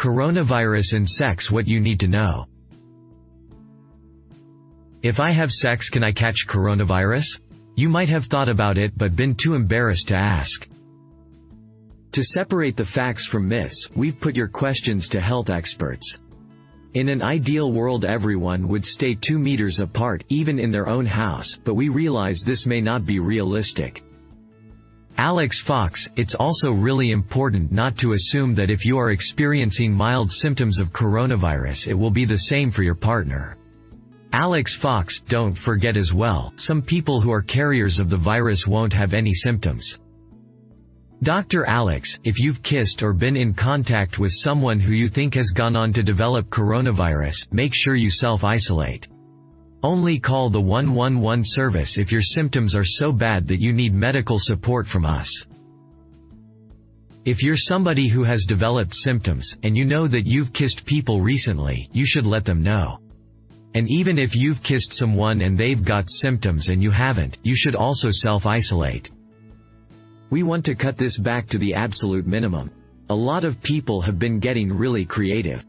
Coronavirus and sex: what you need to know. If I have sex, can I catch coronavirus? You might have thought about it but been too embarrassed to ask. To separate the facts from myths, we've put your questions to health experts. In an ideal world, everyone would stay 2 meters apart, even in their own house, but we realize this may not be realistic. Alix Fox: it's also really important not to assume that if you are experiencing mild symptoms of coronavirus, it will be the same for your partner. Alix Fox: don't forget as well, some people who are carriers of the virus won't have any symptoms. Dr. Alix: if you've kissed or been in contact with someone who you think has gone on to develop coronavirus, make sure you self-isolate. Only call the 111 service if your symptoms are so bad that you need medical support from us. If you're somebody who has developed symptoms, and you know that you've kissed people recently, you should let them know. And even if you've kissed someone and they've got symptoms and you haven't, you should also self-isolate. We want to cut this back to the absolute minimum. A lot of people have been getting really creative.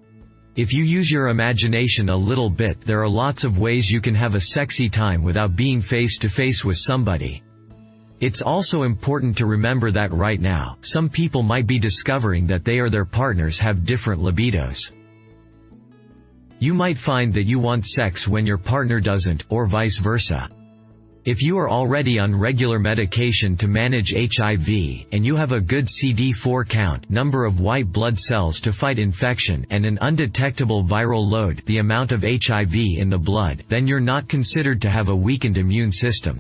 If you use your imagination a little bit, there are lots of ways you can have a sexy time without being face to face with somebody. It's also important to remember that right now, some people might be discovering that they or their partners have different libidos. You might find that you want sex when your partner doesn't, or vice versa. If you are already on regular medication to manage HIV, and you have a good CD4 count, number of white blood cells to fight infection, and an undetectable viral load, the amount of HIV in the blood, then you're not considered to have a weakened immune system.